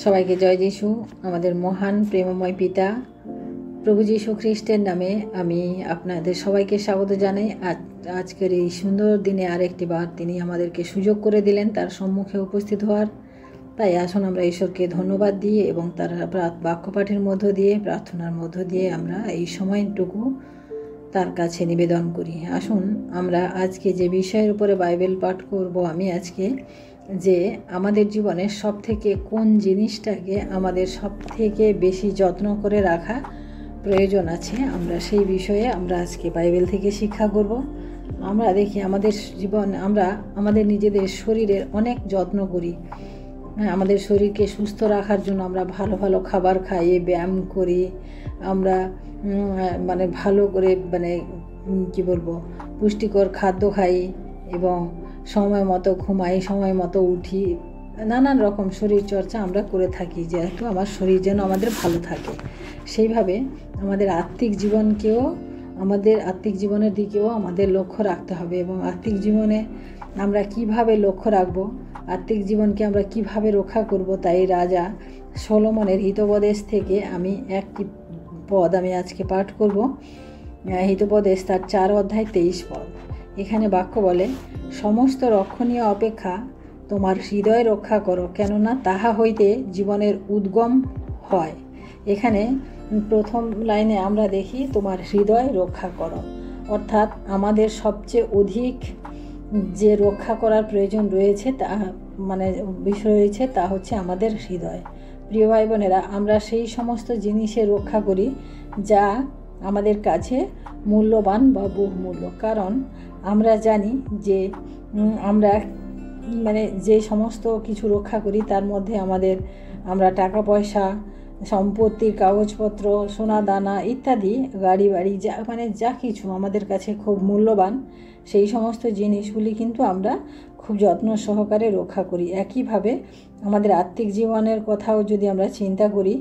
সবাইকে জয় যিশু। আমাদের মহান প্রেমময় পিতা প্রভু যীশু খ্রিস্টের নামে আমি আপনাদের সবাইকে স্বাগত জানাই। আজকের এই সুন্দর দিনে আরেকটি বার তিনি আমাদেরকে সুযোগ করে দিলেন তার সম্মুখে উপস্থিত হওয়ার। তাই আসুন আমরা ঈশ্বরকে ধন্যবাদ দিয়ে এবং তার বাক্যপাঠের মধ্য দিয়ে, প্রার্থনার মধ্য দিয়ে আমরা এই সময়টুকু তার কাছে নিবেদন করি। আসুন আমরা আজকে যে বিষয়ের উপরে বাইবেল পাঠ করব, আমি আজকে যে আমাদের জীবনের সব থেকে কোন জিনিসটাকে আমাদের সব থেকে বেশি যত্ন করে রাখা প্রয়োজন আছে, আমরা সেই বিষয়ে আমরা আজকে বাইবেল থেকে শিক্ষা করব। আমরা দেখি আমাদের জীবন, আমরা আমাদের নিজেদের শরীরের অনেক যত্ন করি। আমাদের শরীরকে সুস্থ রাখার জন্য আমরা ভালো ভালো খাবার খাই, ব্যায়াম করি, আমরা ভালো করে পুষ্টিকর খাদ্য খাই এবং সময় মতো ঘুমাই, সময় মতো উঠি, নানান রকম শরীর চর্চা আমরা করে থাকি, যেহেতু আমার শরীর যেন আমাদের ভালো থাকে। সেইভাবে আমাদের আত্মিক জীবনের দিকেও আমাদের লক্ষ্য রাখতে হবে। এবং আত্মিক জীবনে আমরা কিভাবে লক্ষ্য রাখব, আত্মিক জীবনকে আমরা কিভাবে রক্ষা করব, তাই রাজা সলোমনের হিতোপদেশ থেকে আমি একটি পদ আমি আজকে পাঠ করব। হিতোপদেশ তার 4 অধ্যায় 23 পদ। এখানে বাক্য বলে, সমস্ত রক্ষণীয় অপেক্ষা তোমার হৃদয় রক্ষা করো, কেননা তাহা হইতে জীবনের উদ্গম হয়। এখানে প্রথম লাইনে আমরা দেখি তোমার হৃদয় রক্ষা করো, অর্থাৎ আমাদের সবচেয়ে অধিক যে রক্ষা করার প্রয়োজন রয়েছে, তা বিষয় রয়েছে, তা হচ্ছে আমাদের হৃদয়। প্রিয় ভাই বোনেরা, আমরা সেই সমস্ত জিনিসে রক্ষা করি যা আমাদের কাছে মূল্যবান বা বহুমূল্য। কারণ আমরা জানি যে আমরা যে সমস্ত কিছু রক্ষা করি তার মধ্যে আমরা টাকা পয়সা, সম্পত্তির কাগজপত্র, সোনা দানা ইত্যাদি, গাড়ি বাড়ি, যা কিছু আমাদের কাছে খুব মূল্যবান, সেই সমস্ত জিনিসগুলি কিন্তু আমরা খুব যত্ন সহকারে রক্ষা করি। একইভাবে আমাদের আত্মিক জীবনের কথাও যদি আমরা চিন্তা করি,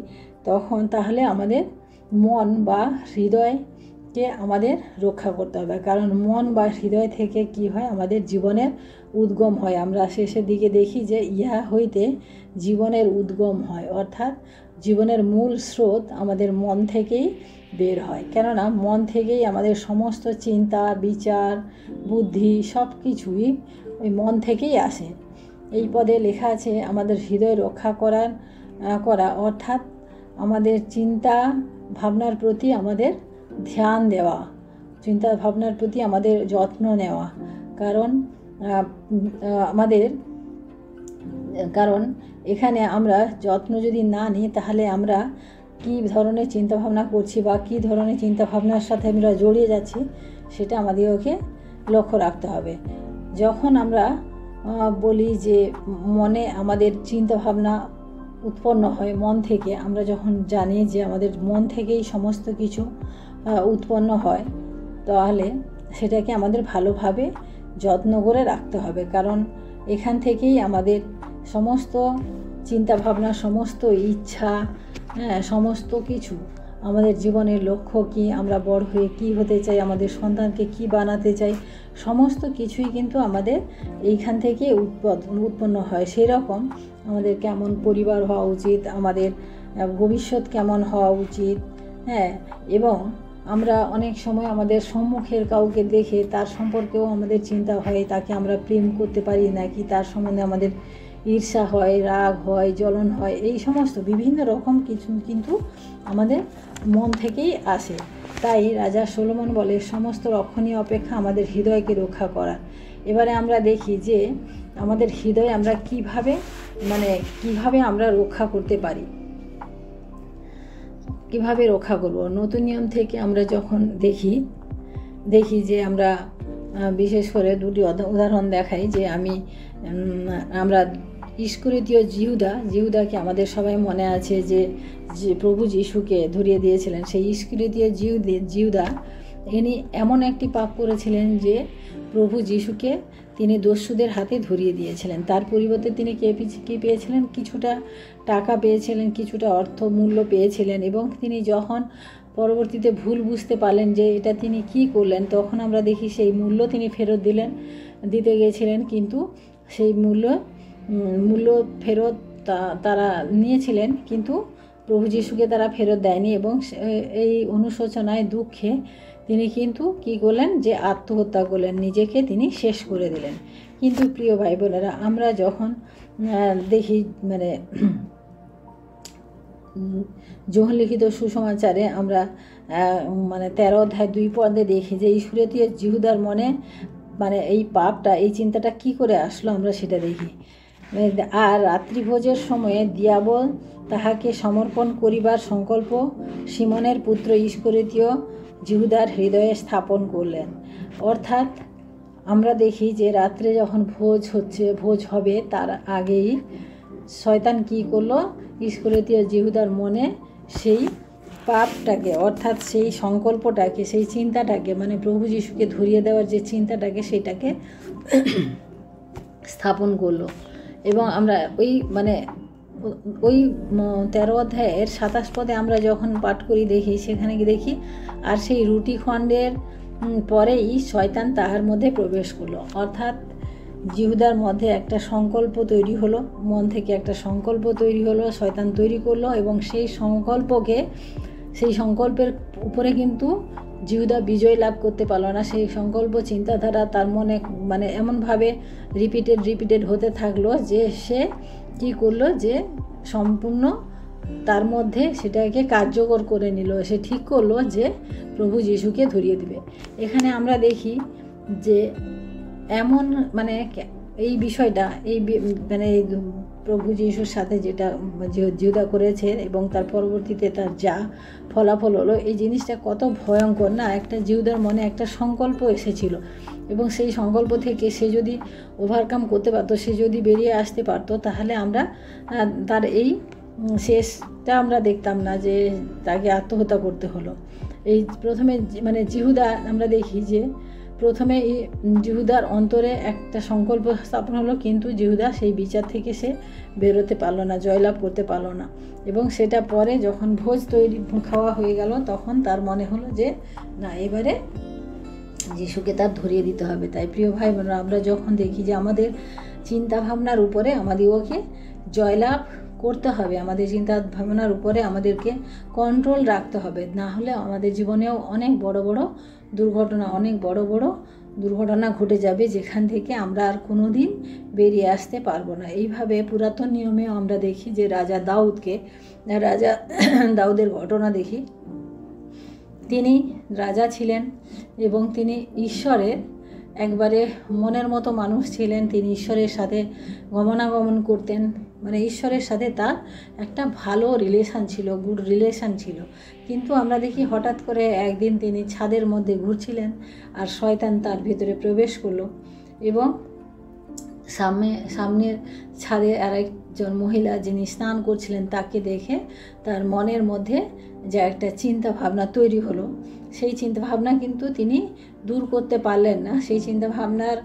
তাহলে আমাদের মন বা হৃদয়কে আমাদের রক্ষা করতে হবে। কারণ মন বা হৃদয় থেকে কি হয়, আমাদের জীবনের উদ্গম হয়। আমরা শেষের দিকে দেখি যে ইহা হইতে জীবনের উদ্গম হয়, অর্থাৎ জীবনের মূল স্রোত আমাদের মন থেকেই বের হয়। কেননা মন থেকেই আমাদের সমস্ত চিন্তা, বিচার, বুদ্ধি সব কিছুই ওই মন থেকেই আসে। এই পদে লেখা আছে আমাদের হৃদয় রক্ষা করা অর্থাৎ আমাদের চিন্তা ভাবনার প্রতি আমাদের ধ্যান দেওয়া, চিন্তা ভাবনার প্রতি আমাদের যত্ন নেওয়া। কারণ এখানে আমরা যত্ন যদি না নিই, তাহলে আমরা কী ধরনের চিন্তাভাবনা করছি বা কী ধরনের চিন্তাভাবনার সাথে আমরা জড়িয়ে যাচ্ছি, সেটা আমাদেরকে লক্ষ্য রাখতে হবে। যখন আমরা বলি যে মনে আমাদের চিন্তাভাবনা উৎপন্ন হয় মন থেকে, আমরা যখন জানি যে আমাদের মন থেকেই সমস্ত কিছু উৎপন্ন হয়, তাহলে সেটাকে আমাদের ভালোভাবে যত্ন করে রাখতে হবে। কারণ এখান থেকেই আমাদের সমস্ত চিন্তাভাবনা, সমস্ত ইচ্ছা, সমস্ত কিছু, আমাদের জীবনের লক্ষ্য কী, আমরা বড় হয়ে কী হতে চাই, আমাদের সন্তানকে কী বানাতে চাই, সমস্ত কিছুই কিন্তু আমাদের এইখান থেকে উৎপন্ন হয়। সেই রকম আমাদের কেমন পরিবার হওয়া উচিত, আমাদের ভবিষ্যৎ কেমন হওয়া উচিত, এবং আমরা অনেক সময় আমাদের সম্মুখের কাউকে দেখে তার সম্পর্কেও আমাদের চিন্তা হয়, তাকে আমরা প্রেম করতে পারি নাকি, তার সম্বন্ধে আমাদের ঈর্ষা হয়, রাগ হয়, জ্বলন হয়, এই সমস্ত বিভিন্ন রকম কিছু কিন্তু আমাদের মন থেকেই আসে। তাই রাজা সলোমন বলে, সমস্ত রক্ষণীয় অপেক্ষা আমাদের হৃদয়কে রক্ষা করা। এবারে আমরা দেখি যে আমাদের হৃদয় আমরা কিভাবে আমরা রক্ষা করতে পারি, কিভাবে রক্ষা করব। নতুন নিয়ম থেকে আমরা যখন দেখি যে আমরা বিশেষ করে দুটি উদাহরণ দেখাই, যে আমরা ইস্করিতীয় জিহুদাকে আমাদের সবাই মনে আছে যে প্রভু যীশুকে ধরিয়ে দিয়েছিলেন। সেই ইস্করিতীয় জিহুদা ইনি এমন একটি পাপ করেছিলেন যে প্রভু যীশুকে তিনি দস্যুদের হাতে ধরিয়ে দিয়েছিলেন। তার পরিবর্তে তিনি কি পেয়েছিলেন? কিছুটা টাকা পেয়েছিলেন, কিছুটা অর্থ মূল্য পেয়েছিলেন। এবং তিনি যখন পরবর্তীতে ভুল বুঝতে পারলেন যে এটা তিনি কি করলেন, তখন আমরা দেখি সেই মূল্য তিনি ফেরত দিতে গিয়েছিলেন, কিন্তু সেই মূল্য ফেরত তারা নিয়েছিলেন, কিন্তু প্রভু যিশুকে তারা ফেরত দেয়নি এবং এই অনুশোচনায় দুঃখে তিনি কিন্তু কী করলেন, যে আত্মহত্যা করলেন, নিজেকে তিনি শেষ করে দিলেন। কিন্তু প্রিয় ভাই বোনেরা, আমরা যখন দেখি মানে যোহন লিখিত সুসমাচারে আমরা মানে 13 অধ্যায় 2 পদে দেখি যে ইস্করিওতীয় জিহুদার মনে মানে এই পাপটা, এই চিন্তাটা কি করে আসলো আমরা সেটা দেখি। আর রাত্রিভোজের সময়ে দিয়াবল তাহাকে সমর্পণ করিবার সংকল্প সিমনের পুত্র ইস্করিওতীয় জিহুদার হৃদয়ে স্থাপন করলেন। অর্থাৎ আমরা দেখি যে রাত্রে যখন ভোজ হবে তার আগেই শয়তান কি করলো, ইস্করিওতীয় জিহুদার মনে সেই পাপটাকে, অর্থাৎ সেই সংকল্পটাকে, সেই চিন্তাটাকে, মানে প্রভু যিশুকে ধরিয়ে দেওয়ার যে চিন্তাটাকে, সেটাকে স্থাপন করলো। এবং আমরা ওই 13 অধ্যায়ের 27 পদে আমরা যখন পাঠ করি দেখি, সেখানে কি দেখি, আর সেই রুটি খণ্ডের পরেই শয়তান তাহার মধ্যে প্রবেশ করলো। অর্থাৎ জিহুদার মধ্যে একটা সংকল্প তৈরি হলো, মন থেকে একটা সংকল্প তৈরি হলো, শয়তান তৈরি করলো, এবং সেই সংকল্পের উপরে কিন্তু জিহুদা বিজয় লাভ করতে পারলো না। সেই সংকল্প চিন্তাধারা তার মনে মানে এমনভাবে রিপিটেড হতে থাকলো যে সে কী করলো, যে সম্পূর্ণ তার মধ্যে সেটাকে কার্যকর করে নিল। সে ঠিক করলো যে প্রভু যিশুকে ধরিয়ে দিবে। এখানে আমরা দেখি যে এমন মানে এই বিষয়টা মানে প্রভু যিশুর সাথে যেটা জিহুদা করেছে এবং তার পরবর্তীতে তার যা ফলাফল হলো, এই জিনিসটা কত ভয়ঙ্কর না। একটা জিহুদার মনে একটা সংকল্প এসেছিল এবং সেই সংকল্প থেকে সে যদি ওভারকাম করতে পারতো, সে যদি বেরিয়ে আসতে পারতো, তাহলে আমরা তার এই শেষটা আমরা দেখতাম না, যে তাকে আত্মহত্যা করতে হলো। এই প্রথমে মানে জিহুদা আমরা দেখি যে প্রথমে জিহুদার অন্তরে একটা সংকল্প স্থাপন হলো, কিন্তু জিহুদা সেই বিচার থেকে সে বেরোতে পারলো না, জয়লাভ করতে পারলো না। এবং সেটা পরে যখন ভোজ খাওয়া হয়ে গেল, তখন তার মনে হলো যে না, এবারে যিশুকে তার ধরিয়ে দিতে হবে। তাই প্রিয় ভাই বোনেরা, আমরা যখন দেখি যে আমাদের চিন্তাভাবনার উপরে আমাদেরকে জয়লাভ করতে হবে, আমাদের চিন্তা ভাবনার উপরে আমাদেরকে কন্ট্রোল রাখতে হবে, না হলে আমাদের জীবনেও অনেক বড় বড় দুর্ঘটনা ঘটে যাবে, যেখান থেকে আমরা আর কোনো দিন বেরিয়ে আসতে পারবো না। এইভাবে পুরাতন নিয়মেও আমরা দেখি যে রাজা দাউদের ঘটনা দেখি। তিনি রাজা ছিলেন এবং তিনি ঈশ্বরের একবারে মনের মতো মানুষ ছিলেন। তিনি ঈশ্বরের সাথে গমনাগমন করতেন, মানে ঈশ্বরের সাথে তার একটা ভালো গুড রিলেশান ছিল। কিন্তু আমরা দেখি হঠাৎ করে একদিন তিনি ছাদের মধ্যে ঘুরছিলেন আর শয়তান তার ভিতরে প্রবেশ করলো এবং সামনের ছাদে আরেকজন মহিলা যিনি স্নান করছিলেন তাকে দেখে তার মনের মধ্যে যে একটা চিন্তা ভাবনা তৈরি হলো, সেই চিন্তাভাবনা কিন্তু তিনি দূর করতে পারলেন না। সেই চিন্তাভাবনার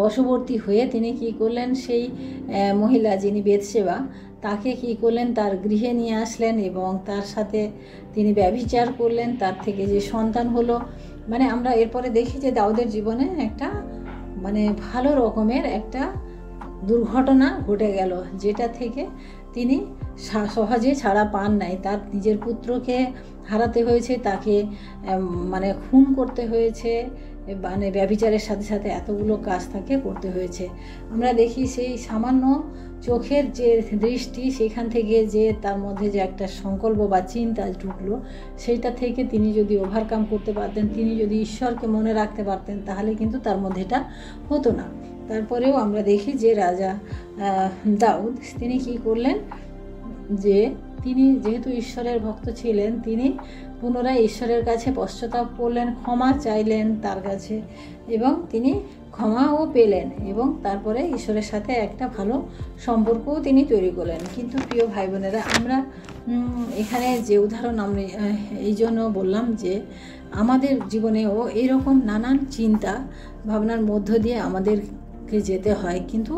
বশবর্তী হয়ে তিনি কী করলেন, সেই মহিলা যিনি বেতশেবা তাকে কী করলেন, তার গৃহে নিয়ে আসলেন এবং তার সাথে তিনি ব্যভিচার করলেন। তার থেকে যে সন্তান হলো, মানে আমরা এরপরে দেখি যে দাউদের জীবনে একটা মানে ভালো রকমের একটা দুর্ঘটনা ঘটে গেল, যেটা থেকে তিনি সহজে ছাড়া পান নাই। তার নিজের পুত্রকে হারাতে হয়েছে, তাকে মানে খুন করতে হয়েছে, মানে ব্যভিচারের সাথে সাথে এতগুলো কাজ তাকে করতে হয়েছে। আমরা দেখি সেই সামান্য চোখের যে দৃষ্টি, সেখান থেকে যে তার মধ্যে যে একটা সংকল্প বা চিন্তা ঢুকলো, সেইটা থেকে তিনি যদি ওভারকাম করতে পারতেন, তিনি যদি ঈশ্বরকে মনে রাখতে পারতেন, তাহলে কিন্তু তার মধ্যে এটা হতো না। তারপরেও আমরা দেখি যে রাজা দাউদ তিনি কী করলেন, যে তিনি যেহেতু ঈশ্বরের ভক্ত ছিলেন, তিনি পুনরায় ঈশ্বরের কাছে পশ্চাতাপ করলেন, ক্ষমা চাইলেন তার কাছে এবং তিনি ক্ষমাও পেলেন এবং তারপরে ঈশ্বরের সাথে একটা ভালো সম্পর্কও তিনি তৈরি করলেন। কিন্তু প্রিয় ভাই বোনেরা, আমরা এখানে যে উদাহরণ আমরা এই জন্য বললাম যে আমাদের জীবনেও এইরকম নানান চিন্তা ভাবনার মধ্য দিয়ে আমাদেরকে যেতে হয়, কিন্তু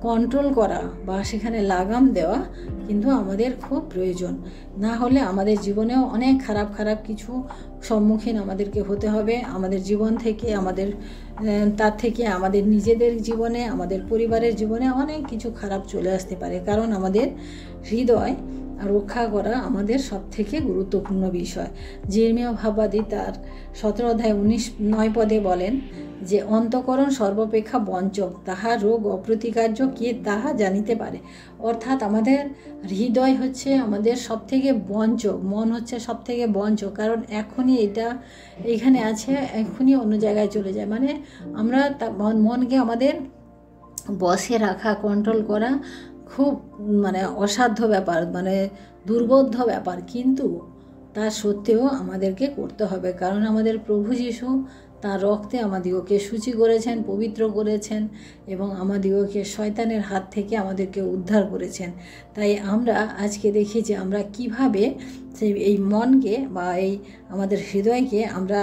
কন্ট্রোল করা বা সেখানে লাগাম দেওয়া কিন্তু আমাদের খুব প্রয়োজন। না হলে আমাদের জীবনেও অনেক খারাপ খারাপ কিছু সম্মুখীন আমাদেরকে হতে হবে। আমাদের জীবন থেকে তার থেকে আমাদের নিজেদের জীবনে, আমাদের পরিবারের জীবনে অনেক কিছু খারাপ চলে আসতে পারে। কারণ আমাদের হৃদয় রক্ষা করা আমাদের সবথেকে গুরুত্বপূর্ণ বিষয়। জির্মীয় ভাববাদী তার 17 অধ্যায় 9 পদে বলেন যে অন্তঃকরণ সর্বাপেক্ষা বঞ্চক, তাহার রোগ অপ্রতিকার্য, কে তাহা জানিতে পারে। অর্থাৎ আমাদের হৃদয় হচ্ছে আমাদের সবথেকে বঞ্চক, মন হচ্ছে সবথেকে বঞ্চক। কারণ এখনই এটা এখানে আছে, এখনই অন্য জায়গায় চলে যায়। মানে আমরা মনকে আমাদের বশে রাখা, কন্ট্রোল করা খুব অসাধ্য ব্যাপার, দুর্বোধ্য ব্যাপার। কিন্তু তা সত্ত্বেও আমাদেরকে করতে হবে। কারণ আমাদের প্রভু যীশু তার রক্তে আমাদিগকে শুচি করেছেন, পবিত্র করেছেন এবং আমাদিগকে শয়তানের হাত থেকে আমাদেরকে উদ্ধার করেছেন। তাই আমরা আজকে দেখি যে আমরা কিভাবে এই মনকে বা এই আমাদের হৃদয়কে আমরা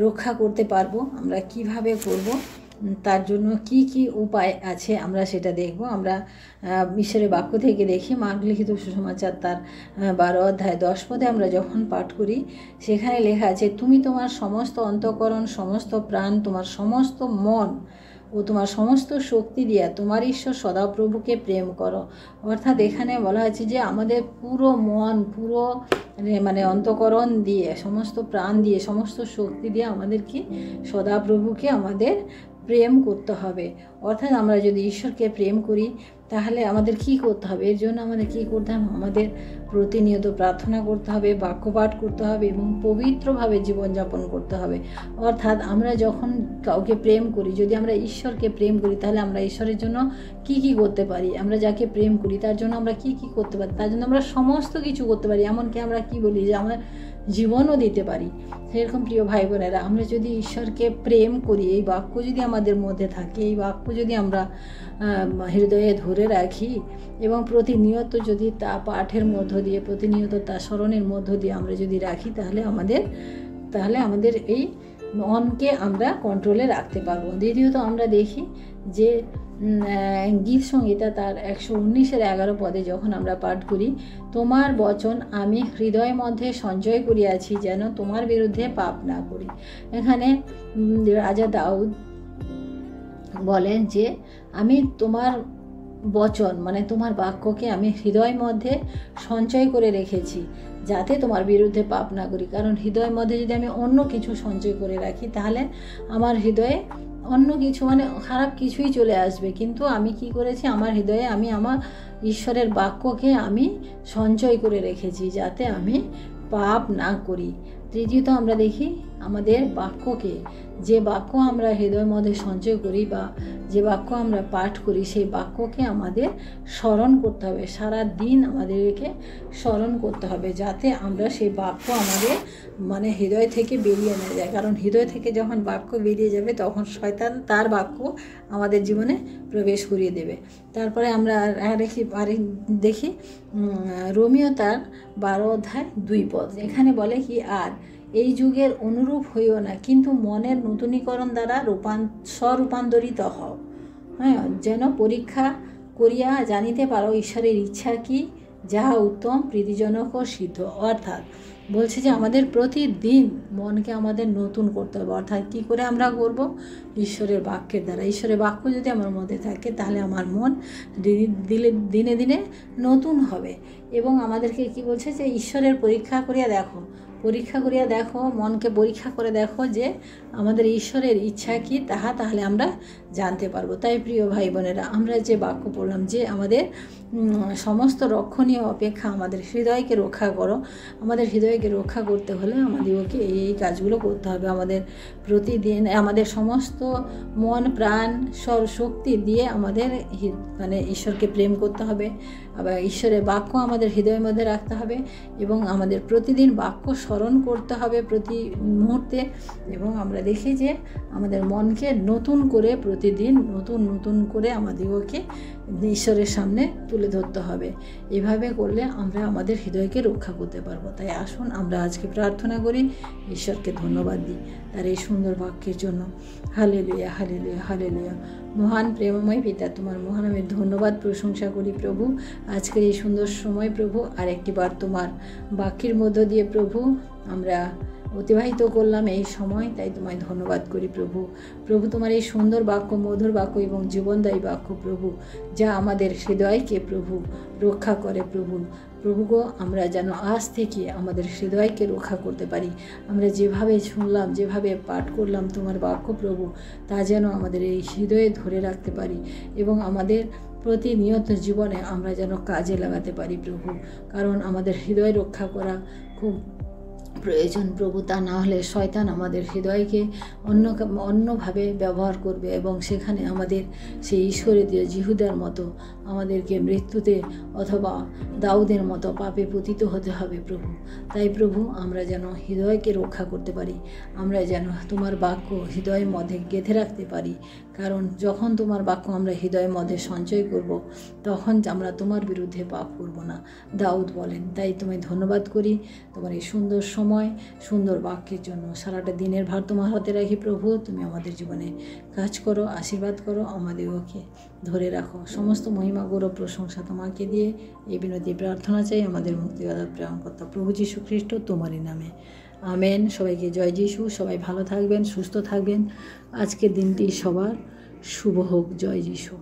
রক্ষা করতে পারবো, আমরা কিভাবে করব, তার জন্য কি কি উপায় আছে আমরা সেটা দেখব। আমরা ঈশ্বরের বাক্য থেকে দেখি, মার্ক লিখিত সুসমাচার তার 12 অধ্যায় 10 পদে আমরা যখন পাঠ করি, সেখানে লেখা আছে, তুমি তোমার সমস্ত অন্তঃকরণ, সমস্ত প্রাণ, তোমার সমস্ত মন ও তোমার সমস্ত শক্তি দিয়ে তোমার ঈশ্বর সদাপ্রভুকে প্রেম করো। অর্থাৎ এখানে বলা হয়েছে যে আমাদের পুরো মন, পুরো অন্তঃকরণ দিয়ে, সমস্ত প্রাণ দিয়ে, সমস্ত শক্তি দিয়ে আমাদেরকে সদাপ্রভুকে আমাদের প্রেম করতে হবে। অর্থাৎ আমরা যদি ঈশ্বরকে প্রেম করি তাহলে আমাদের কি করতে হবে? এর জন্য আমাদের কি করতে হবে? আমাদের প্রতিনিয়ত প্রার্থনা করতে হবে, বাক্যপাঠ করতে হবে এবং পবিত্রভাবে জীবনযাপন করতে হবে। অর্থাৎ আমরা যখন কাউকে প্রেম করি, যদি আমরা ঈশ্বরকে প্রেম করি, তাহলে আমরা ঈশ্বরের জন্য কি কি করতে পারি? আমরা যাকে প্রেম করি তার জন্য আমরা কি কি করতে পারি? তার জন্য আমরা সমস্ত কিছু করতে পারি। এমনকি আমরা কি বলি যে আমরা জীবনও দিতে পারি। সেরকম প্রিয় ভাই বোনেরা, আমরা যদি ঈশ্বরকে প্রেম করি, এই বাক্য যদি আমাদের মধ্যে থাকে, এই বাক্য যদি আমরা হৃদয়ে ধরে রাখি এবং প্রতিনিয়ত যদি তা পাঠের মধ্য দিয়ে, প্রতিনিয়ত তা স্মরণের মধ্য দিয়ে আমরা যদি রাখি, তাহলে আমাদের এই মনকে আমরা কন্ট্রোলে রাখতে পারবো। দ্বিতীয়ত আমরা দেখি যে গীত সংহিতা তার 119-11 পদে যখন আমরা পাঠ করি, তোমার বচন আমি হৃদয় মধ্যে সঞ্চয় করিয়াছি, যেন তোমার বিরুদ্ধে পাপ না করি। এখানে রাজা দাউদ বলেন যে আমি তোমার বচন তোমার বাক্যকে আমি হৃদয় মধ্যে সঞ্চয় করে রেখেছি, যাতে তোমার বিরুদ্ধে পাপ না করি। কারণ হৃদয়ের মধ্যে যদি আমি অন্য কিছু সঞ্চয় করে রাখি, তাহলে আমার হৃদয়ে অন্য কিছু খারাপ কিছুই চলে আসবে। কিন্তু আমি কি করেছি? আমার হৃদয়ে আমি আমার ঈশ্বরের বাক্যকে আমি সঞ্চয় করে রেখেছি, যাতে আমি পাপ না করি। তৃতীয়ত আমরা দেখি আমাদের বাক্যকে, যে বাক্য আমরা হৃদয়ের মধ্যে সঞ্চয় করি বা যে বাক্য আমরা পাঠ করি, সেই বাক্যকে আমাদের স্মরণ করতে হবে। সারা দিন আমাদেরকে স্মরণ করতে হবে, যাতে আমরা সেই বাক্য আমাদের হৃদয় থেকে বেরিয়ে না যায়। কারণ হৃদয় থেকে যখন বাক্য বেরিয়ে যাবে, তখন শয়তান তার বাক্য আমাদের জীবনে প্রবেশ করিয়ে দেবে। তারপরে আমরা দেখি রোমীয় তার 12 অধ্যায় 2 পদ। এখানে বলে কি, আর এই যুগের অনুরূপ হইও না, কিন্তু মনের নূতনীকরণ দ্বারা স্বরূপান্তরিত হও, যেন পরীক্ষা করিয়া জানিতে পারো ঈশ্বরের ইচ্ছা কি, যাহা উত্তম, প্রীতিজনক ও সিদ্ধ। অর্থাৎ বলছে যে আমাদের প্রতিদিন মনকে আমাদের নতুন করতে হবে। অর্থাৎ কী করে আমরা করব? ঈশ্বরের বাক্যের দ্বারা। ঈশ্বরের বাক্য যদি আমার মধ্যে থাকে, তাহলে আমার মন দিনে দিনে নতুন হবে। এবং আমাদেরকে কি বলছে যে ঈশ্বরের পরীক্ষা করিয়া দেখো, মনকে পরীক্ষা করে দেখো যে আমাদের ঈশ্বরের ইচ্ছা কি, তাহলে আমরা জানতে পারবো। তাই প্রিয় ভাই বোনেরা, আমরা যে বাক্য পড়লাম যে আমাদের সমস্ত রক্ষণীয় অপেক্ষা আমাদের হৃদয়কে রক্ষা করো, আমাদের হৃদয়কে রক্ষা করতে হলে আমাদেরকে এই কাজগুলো করতে হবে। আমাদের প্রতিদিন আমাদের সমস্ত মন, প্রাণ, শক্তি দিয়ে আমাদের ঈশ্বরকে প্রেম করতে হবে। আবার ঈশ্বরের বাক্য আমাদের হৃদয়ের মধ্যে রাখতে হবে এবং আমাদের প্রতিদিন বাক্য স্মরণ করতে হবে প্রতি মুহূর্তে। এবং আমরা দেখি যে আমাদের মনকে নতুন করে প্রতিদিন নতুন করে আমাদেরকে ঈশ্বরের সামনে তুলে ধরতে হবে। এভাবে করলে আমরা আমাদের হৃদয়কে রক্ষা করতে পারবো। তাই আসুন আমরা আজকে প্রার্থনা করি, ঈশ্বরকে ধন্যবাদ দিই তার এই সুন্দর বাক্যের জন্য। Hallelujah, hallelujah, hallelujah. মহান প্রেমময় পিতা, তোমার মহান আমি ধন্যবাদ প্রশংসা করি প্রভু। আজকের এই সুন্দর সময় প্রভু, আর একটিবার তোমার বাক্যের মধ্য দিয়ে প্রভু আমরা অতিবাহিত করলাম এই সময়, তাই তোমায় ধন্যবাদ করি প্রভু। প্রভু, তোমার এই সুন্দর বাক্য, মধুর বাক্য এবং জীবনদায়ী বাক্য প্রভু, যা আমাদের হৃদয়কে প্রভু রক্ষা করে প্রভু। প্রভু গো, আমরা যেন আজ থেকে আমাদের হৃদয়কে রক্ষা করতে পারি। আমরা যেভাবে শুনলাম, যেভাবে পাঠ করলাম তোমার বাক্য প্রভু, তা যেন আমাদের এই হৃদয়ে ধরে রাখতে পারি এবং আমাদের প্রতিনিয়ত জীবনে আমরা যেন কাজে লাগাতে পারি প্রভু। কারণ আমাদের হৃদয় রক্ষা করা খুব প্রয়োজন প্রভু। তা না হলে শয়তান আমাদের হৃদয়কে অন্যভাবে ব্যবহার করবে এবং সেখানে আমাদের সেই ঈশ্বরীয় জিহুদার মতো আমাদেরকে মৃত্যুতে অথবা দাউদের মতো পাপে পতিত হতে হবে প্রভু। তাই প্রভু, আমরা যেন হৃদয়কে রক্ষা করতে পারি, আমরা যেন তোমার বাক্য হৃদয়ের মধ্যে গেঁথে রাখতে পারি। কারণ যখন তোমার বাক্য আমরা হৃদয়ের মধ্যে সঞ্চয় করব, তখন আমরা তোমার বিরুদ্ধে পাপ করব না, দাউদ বলেন। তাই তোমায় ধন্যবাদ করি তোমার এই সুন্দর সময়, সুন্দর বাক্যের জন্য। সারাটা দিনের ভার তোমার হাতে রাখি প্রভু। তুমি আমাদের জীবনে কাজ করো, আশীর্বাদ করো, আমাদেরকে ধরে রাখো। সমস্ত মহিমা, গৌরব, প্রশংসা তোমাকে দিয়ে এই বিনতি প্রার্থনা চাই আমাদের মুক্তিদাতা প্রেমকর্তা প্রভু যীশু খ্রিস্ট তোমারই নামে, আমেন। সবাইকে জয় যীশু। সবাই ভালো থাকবেন, সুস্থ থাকবেন। আজকের দিনটি সবার শুভ হোক। জয় যীশু।